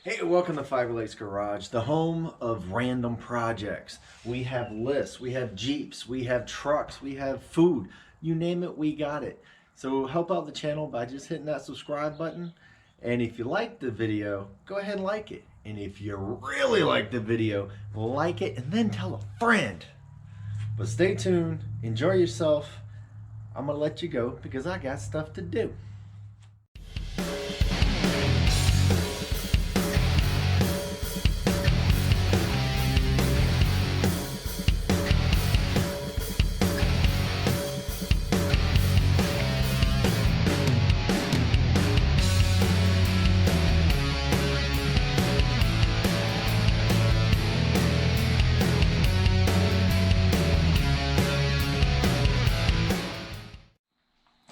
Hey, welcome to Five Lakes Garage, the home of random projects. We have lists, we have Jeeps, we have trucks, we have food. You name it, we got it. So help out the channel by just hitting that subscribe button. And if you like the video, go ahead and like it. And if you really like the video, like it and then tell a friend. But stay tuned, enjoy yourself. I'm gonna let you go because I got stuff to do.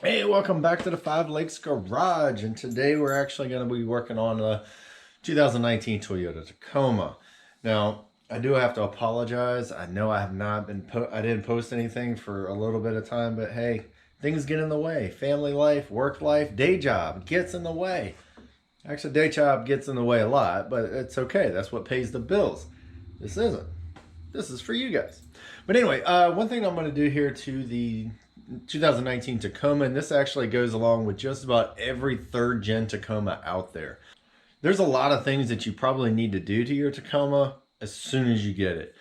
Hey, welcome back to the Five Lakes Garage, and today we're actually going to be working on a 2019 Toyota Tacoma. Now, I do have to apologize. I know I have not been I didn't post anything for a little bit of time, but hey, things get in the way. Family life, work life, day job gets in the way. Actually, day job gets in the way a lot, but it's okay. That's what pays the bills. This isn't. This is for you guys. But anyway, one thing I'm going to do here to the 2019 Tacoma, and this actually goes along with just about every third gen Tacoma out there. There's a lot of things that you probably need to do to your Tacoma as soon as you get it.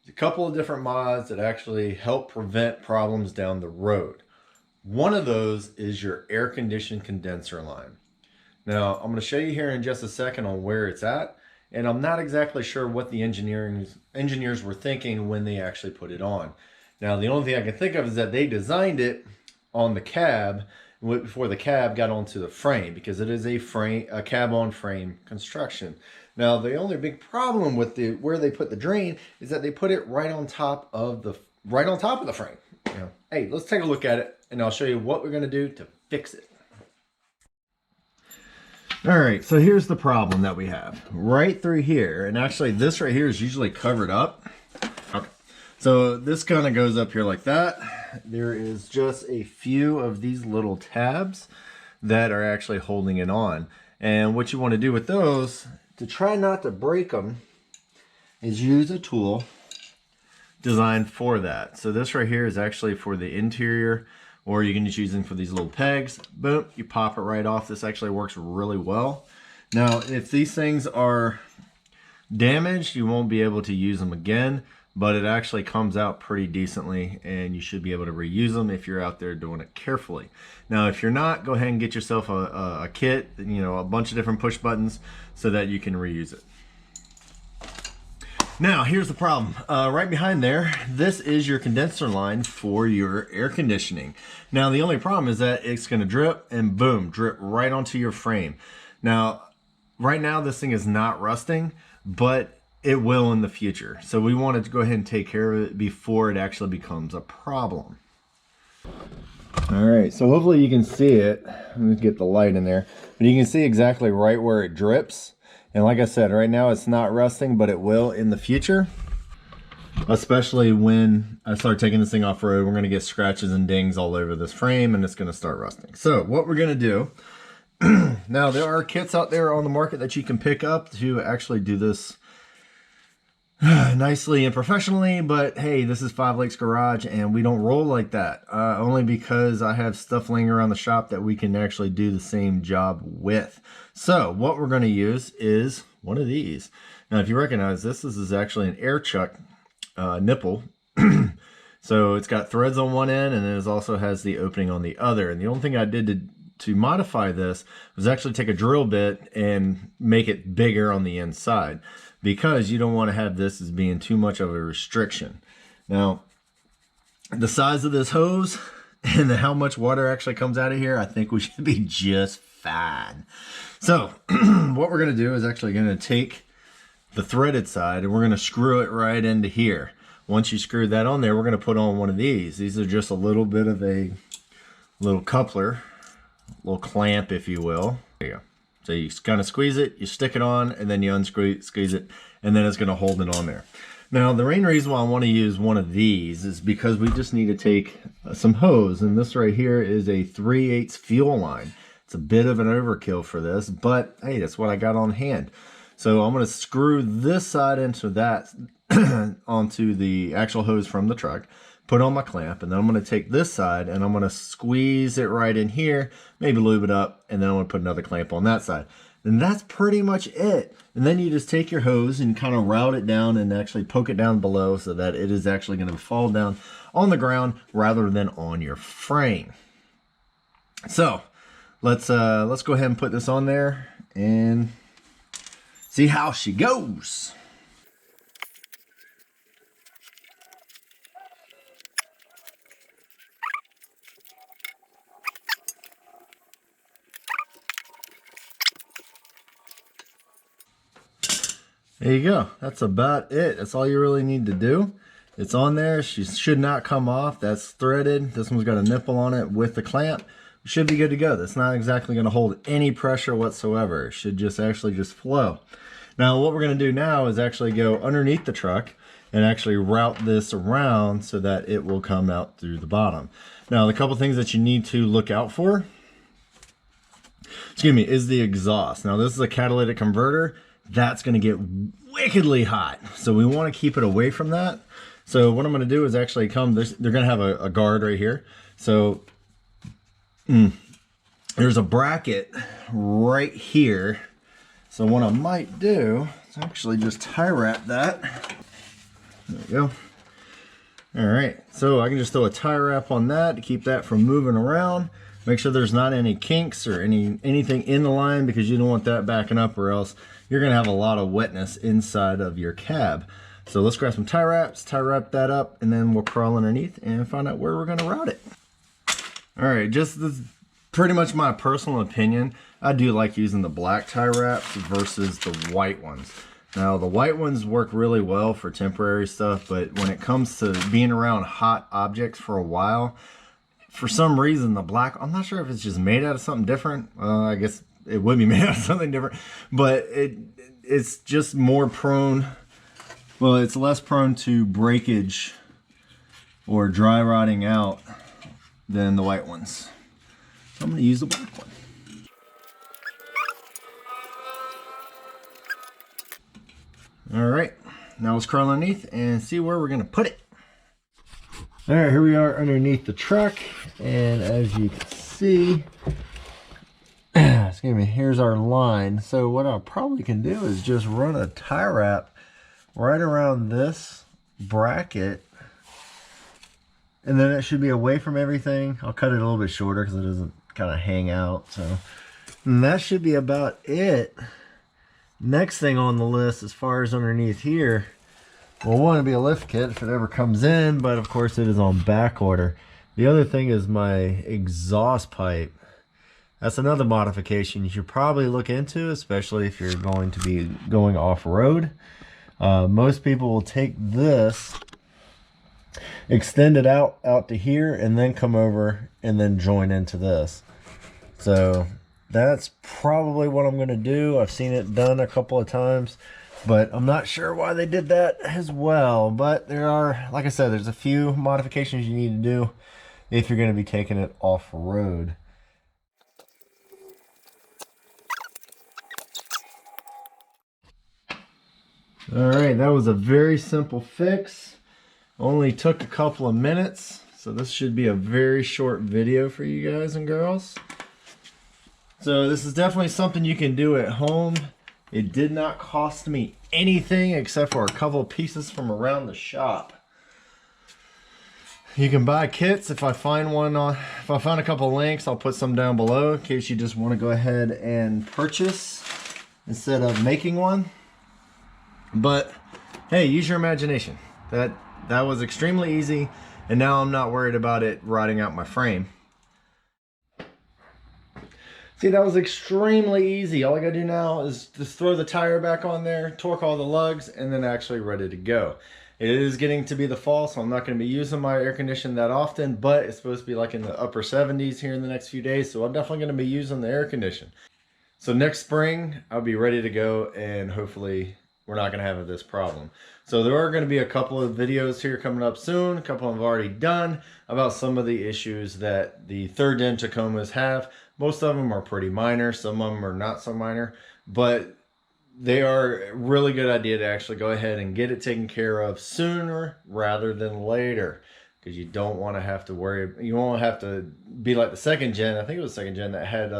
A couple of different mods that actually help prevent problems down the road. One of those is your air conditioning condenser line. Now, I'm going to show you here in just a second on where it's at, and I'm not exactly sure what the engineers were thinking when they actually put it on. Now, the only thing I can think of is that they designed it on the cab before the cab got onto the frame, because it is a cab-on-frame construction. Now, the only big problem with where they put the drain is that they put it right on top of the frame. You know, hey, let's take a look at it, and I'll show you what we're going to do to fix it. All right, so here's the problem that we have right through here, and actually this right here is usually covered up. Okay. So this kind of goes up here like that. There is just a few of these little tabs that are actually holding it on. And what you want to do with those, to try not to break them, is use a tool designed for that. So this right here is actually for the interior, or you can just use them for these little pegs. Boom, you pop it right off. This actually works really well. Now, if these things are damaged, you won't be able to use them again, but it actually comes out pretty decently, and you should be able to reuse them if you're out there doing it carefully. Now, if you're not, go ahead and get yourself a kit, you know, a bunch of different push buttons so that you can reuse it. Now, here's the problem. Right behind there, this is your condenser line for your air conditioning. Now, the only problem is that it's going to drip and boom, drip right onto your frame. Now, right now, this thing is not rusting, but it will in the future. So we wanted to go ahead and take care of it before it actually becomes a problem. All right, so hopefully you can see it. Let me get the light in there. But you can see exactly right where it drips. And like I said, right now it's not rusting, but it will in the future. Especially when I start taking this thing off road, we're gonna get scratches and dings all over this frame and it's gonna start rusting. So what we're gonna do, now there are kits out there on the market that you can pick up to actually do this nicely and professionally, but hey, this is Five Lakes Garage and we don't roll like that, only because I have stuff laying around the shop that we can actually do the same job with. So what we're going to use is one of these. Now, if you recognize this is actually an air chuck nipple. So it's got threads on one end, and it also has the opening on the other. And the only thing I did to modify this was actually take a drill bit and make it bigger on the inside, because you don't want to have this as being too much of a restriction. Now, the size of this hose and how much water actually comes out of here, I think we should be just fine. So what we're going to do is actually going to take the threaded side and we're going to screw it right into here. Once you screw that on there, we're going to put on one of these. These are just a little bit of a little coupler, little clamp, if you will. There you go. So you kind of squeeze it, you stick it on, and then you squeeze it, and then it's going to hold it on there. Now, the main reason why I want to use one of these is because we just need to take some hose, and this right here is a 3/8 fuel line. It's a bit of an overkill for this, but hey, that's what I got on hand. So I'm going to screw this side into that onto the actual hose from the truck, put on my clamp, and then I'm going to take this side and I'm going to squeeze it right in here, maybe lube it up, and then I'm going to put another clamp on that side. And that's pretty much it. And then you just take your hose and kind of route it down and actually poke it down below so that it is actually going to fall down on the ground rather than on your frame. So let's go ahead and put this on there and see how she goes. There you go. That's about it. That's all you really need to do. It's on there. She should not come off. That's threaded. This one's got a nipple on it with the clamp. It should be good to go. That's not exactly going to hold any pressure whatsoever. It should just actually just flow. Now what we're going to do now is actually go underneath the truck and actually route this around so that it will come out through the bottom. Now the couple things that you need to look out for, excuse me, is the exhaust. Now this is a catalytic converter. That's going to get wickedly hot. So we want to keep it away from that. So what I'm going to do is actually they're going to have a guard right here. So there's a bracket right here. So what I might do is actually just tie wrap that. There we go. All right, so I can just throw a tie wrap on that to keep that from moving around. Make sure there's not any kinks or anything in the line, because you don't want that backing up, or else you're gonna have a lot of wetness inside of your cab. So let's grab some tie wraps, tie wrap that up, and then we'll crawl underneath and find out where we're gonna route it. All right, just this, pretty much my personal opinion. I do like using the black tie wraps versus the white ones. Now the white ones work really well for temporary stuff, but when it comes to being around hot objects for a while, for some reason the black, I'm not sure if it's just made out of something different. I guess it would be made out of something different, but it's just more prone, well, it's less prone to breakage or dry rotting out than the white ones. So I'm going to use the black one. All right, now let's crawl underneath and see where we're going to put it. All right, here we are underneath the truck, and as you can see, excuse me, here's our line. So what I probably can do is just run a tie wrap right around this bracket, and then it should be away from everything. I'll cut it a little bit shorter because it doesn't kind of hang out. So, and that should be about it. Next thing on the list, as far as underneath here, will want to be a lift kit if it ever comes in, but of course it is on back order. The other thing is my exhaust pipe. That's another modification you should probably look into, especially if you're going to be going off-road. Most people will take this, extend it out to here, and then come over and then join into this. So that's probably what I'm going to do. I've seen it done a couple of times, but I'm not sure why they did that as well. But there are, like I said, there's a few modifications you need to do if you're going to be taking it off-road. All right, that was a very simple fix. Only took a couple of minutes, so this should be a very short video for you guys and girls. So this is definitely something you can do at home. It did not cost me anything except for a couple of pieces from around the shop. You can buy kits. If I find one, if I find a couple of links, I'll put some down below in case you just want to go ahead and purchase instead of making one. But hey, use your imagination. That was extremely easy, and now I'm not worried about it rotting out my frame. See, that was extremely easy. All I gotta do now is just throw the tire back on there, torque all the lugs, and then actually ready to go. It is getting to be the fall, so I'm not gonna be using my air conditioner that often, but it's supposed to be like in the upper 70s here in the next few days, so I'm definitely gonna be using the air conditioner. So next spring, I'll be ready to go, and hopefully we're not gonna have this problem. So there are gonna be a couple of videos here coming up soon. A couple I've already done about some of the issues that the third gen Tacomas have. Most of them are pretty minor, some of them are not so minor, but they are a really good idea to actually go ahead and get it taken care of sooner rather than later, because you don't want to have to worry. You won't have to be like the second gen. I think it was second gen that had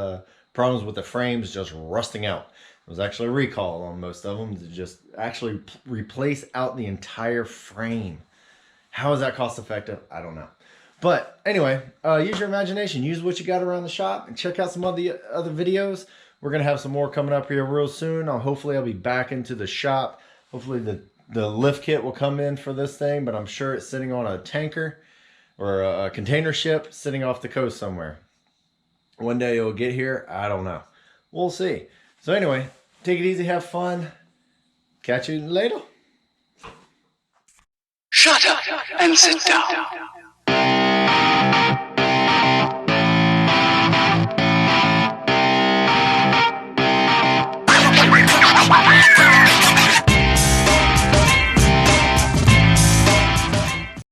problems with the frames just rusting out. It was actually a recall on most of them to just actually replace out the entire frame. How is that cost effective? I don't know. But anyway, use your imagination. Use what you got around the shop and check out some of the other videos. We're going to have some more coming up here real soon. Hopefully I'll be back into the shop. Hopefully the lift kit will come in for this thing, but I'm sure it's sitting on a tanker or a container ship sitting off the coast somewhere. One day it'll get here. I don't know. We'll see. So anyway, take it easy. Have fun. Catch you later. Shut up and sit down.